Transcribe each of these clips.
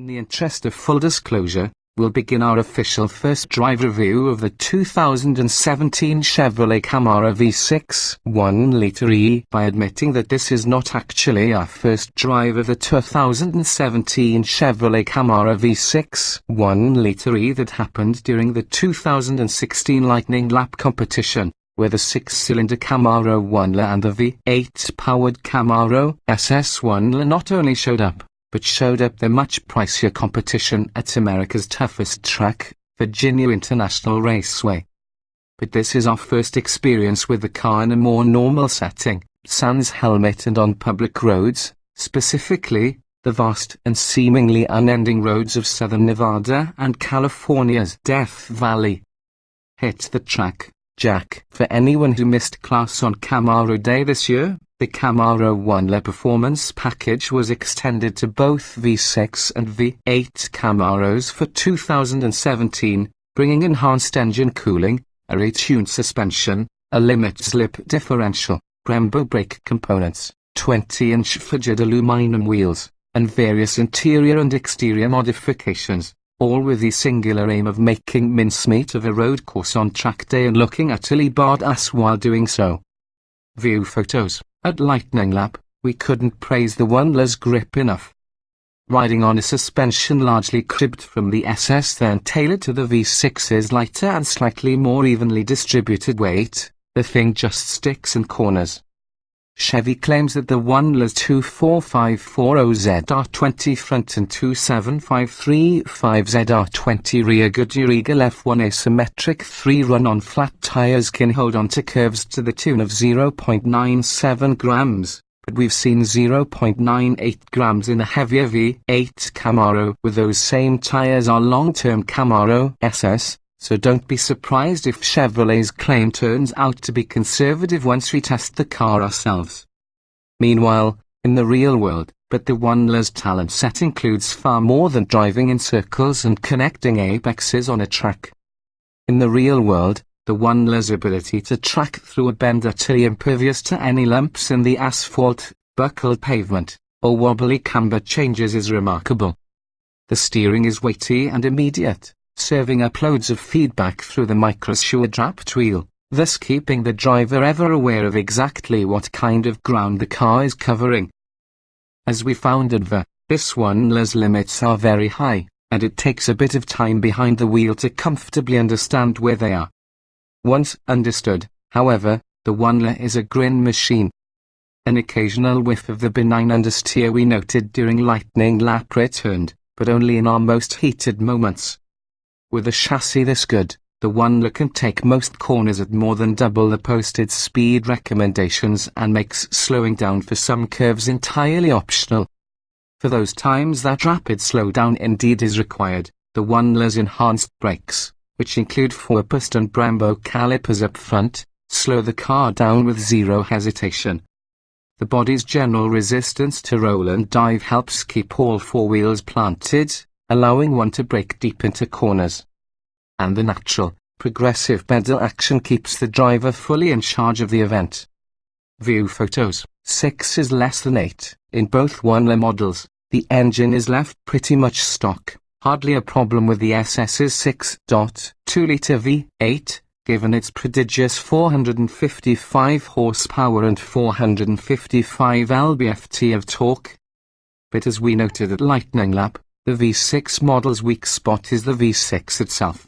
In the interest of full disclosure, we'll begin our official first drive review of the 2017 Chevrolet Camaro V6 1-liter E by admitting that this is not actually our first drive of the 2017 Chevrolet Camaro V6 1-liter E that happened during the 2016 Lightning Lap competition, where the 6-cylinder Camaro 1-liter and the V8-powered Camaro SS 1-liter not only showed up, but showed up the much pricier competition at America's toughest track, Virginia International Raceway. But this is our first experience with the car in a more normal setting, sans helmet and on public roads, specifically, the vast and seemingly unending roads of southern Nevada and California's Death Valley. Hit the track, Jack. For anyone who missed class on Camaro Day this year, the Camaro 1-liter performance package was extended to both V6 and V8 Camaros for 2017, bringing enhanced engine cooling, a retuned suspension, a limit-slip differential, Brembo brake components, 20-inch forged aluminum wheels, and various interior and exterior modifications, all with the singular aim of making mincemeat of a road course on track day and looking utterly badass while doing so. View photos. At Lightning Lap, we couldn't praise the 1-liter's grip enough. Riding on a suspension largely cribbed from the SS then tailored to the V6's lighter and slightly more evenly distributed weight, the thing just sticks in corners. Chevy claims that the 1-liter's 24540ZR20 front and 27535ZR20 rear Goodyear Eagle F1 asymmetric 3 run-on flat tires can hold on to curves to the tune of 0.97 grams, but we've seen 0.98 grams in a heavier V8 Camaro with those same tires on long-term Camaro SS. So don't be surprised if Chevrolet's claim turns out to be conservative once we test the car ourselves. Meanwhile, in the real world, but the 1-liter's talent set includes far more than driving in circles and connecting apexes on a track. In the real world, the 1-liter's ability to track through a bend utterly impervious to any lumps in the asphalt, buckled pavement, or wobbly camber changes is remarkable. The steering is weighty and immediate, serving up loads of feedback through the micro-sugar-drapped wheel, thus keeping the driver ever aware of exactly what kind of ground the car is covering. As we found at this 1-liter's limits are very high, and it takes a bit of time behind the wheel to comfortably understand where they are. Once understood, however, the 1-liter is a grin machine. An occasional whiff of the benign understeer we noted during Lightning Lap returned, but only in our most heated moments. With a chassis this good, the 1-liter can take most corners at more than double the posted speed recommendations and makes slowing down for some curves entirely optional. For those times that rapid slowdown indeed is required, the 1-liter's enhanced brakes, which include 4-piston Brembo calipers up front, slow the car down with zero hesitation. The body's general resistance to roll and dive helps keep all 4 wheels planted, allowing one to brake deep into corners. And the natural, progressive pedal action keeps the driver fully in charge of the event. View photos. 6 is less than 8. In both 1-liter models, the engine is left pretty much stock, hardly a problem with the SS's 6.2-liter V8, given its prodigious 455 horsepower and 455 lb-ft of torque. But as we noted at Lightning Lap, the V6 model's weak spot is the V6 itself.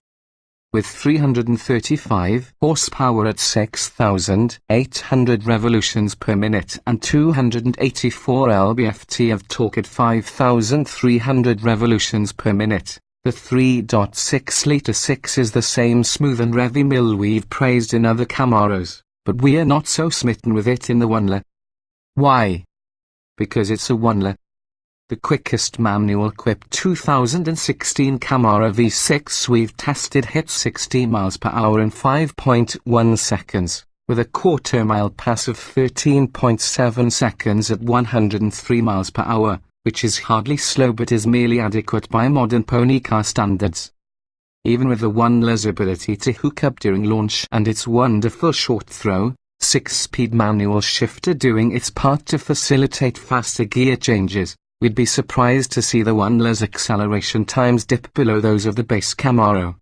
With 335 horsepower at 6,800 revolutions per minute and 284 lb-ft of torque at 5,300 revolutions per minute, the 3.6-liter 6 is the same smooth and revvy mill we've praised in other Camaros, but we're not so smitten with it in the 1-liter. Why? Because it's a 1-liter. The quickest manual-equipped 2016 Camaro V6 we've tested hit 60 miles per hour in 5.1 seconds, with a quarter-mile pass of 13.7 seconds at 103 miles per hour, which is hardly slow but is merely adequate by modern pony car standards. Even with the 1-liter's ability to hook up during launch and its wonderful short-throw, 6-speed manual shifter doing its part to facilitate faster gear changes, we'd be surprised to see the 1L's acceleration times dip below those of the base Camaro.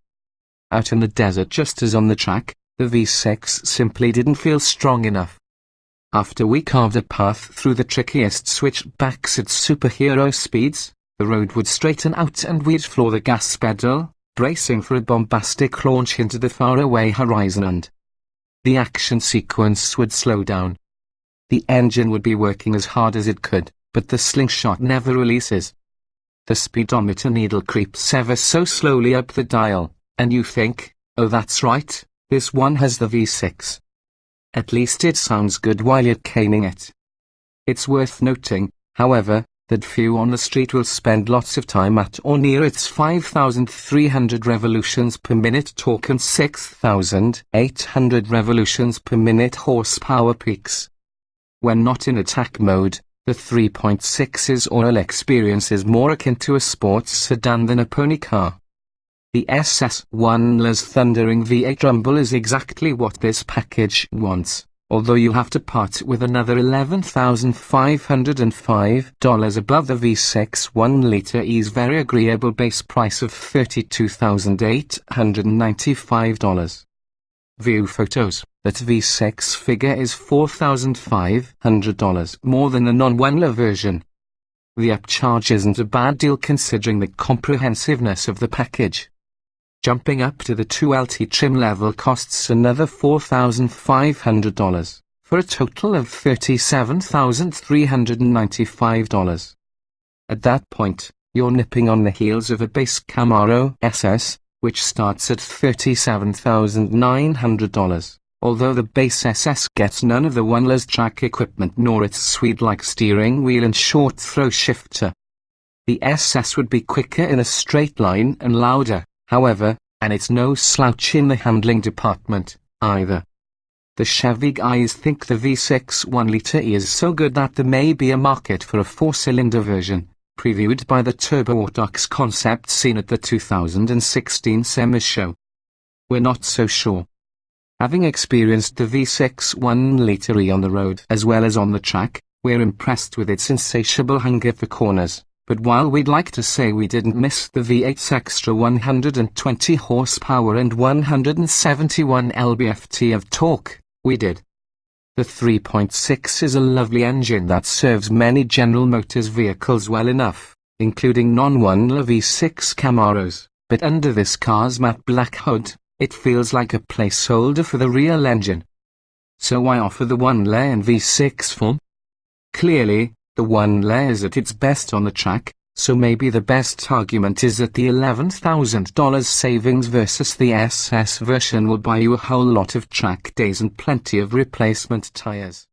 Out in the desert just as on the track, the V6 simply didn't feel strong enough. After we carved a path through the trickiest switchbacks at superhero speeds, the road would straighten out and we'd floor the gas pedal, bracing for a bombastic launch into the faraway horizon, and the action sequence would slow down. The engine would be working as hard as it could, but the slingshot never releases. The speedometer needle creeps ever so slowly up the dial, and you think, oh that's right, this one has the V6. At least it sounds good while you're caning it. It's worth noting, however, that few on the street will spend lots of time at or near its 5,300 revolutions per minute torque and 6,800 revolutions per minute horsepower peaks. When not in attack mode, the 3.6's oral experience is more akin to a sports sedan than a pony car. The SS1L's thundering V8 rumble is exactly what this package wants, although you'll have to part with another $11,505 above the V6 1.0's very agreeable base price of $32,895. View photos. That V6 figure is $4,500 more than the non-1.0 version. The upcharge isn't a bad deal considering the comprehensiveness of the package. Jumping up to the 2LT trim level costs another $4,500, for a total of $37,395. At that point, you're nipping on the heels of a base Camaro SS, which starts at $37,900, although the base SS gets none of the 1.0's track equipment nor its Swede-like steering wheel and short throw shifter. The SS would be quicker in a straight line and louder, however, and it's no slouch in the handling department, either. The Chevy guys think the V6 1.0 is so good that there may be a market for a 4-cylinder version, previewed by the Turbo-Autox concept seen at the 2016 SEMA show. We're not so sure. Having experienced the V6 1.0 on the road as well as on the track, we're impressed with its insatiable hunger for corners. But while we'd like to say we didn't miss the V8's extra 120 horsepower and 171 lb-ft of torque, we did. The 3.6 is a lovely engine that serves many General Motors vehicles well enough, including non-1.0 V6 Camaros, but under this car's matte black hood, it feels like a placeholder for the real engine. So why offer the 1.0 and V6 form? Clearly, the 1.0 is at its best on the track, so maybe the best argument is that the $11,000 savings versus the SS version will buy you a whole lot of track days and plenty of replacement tires.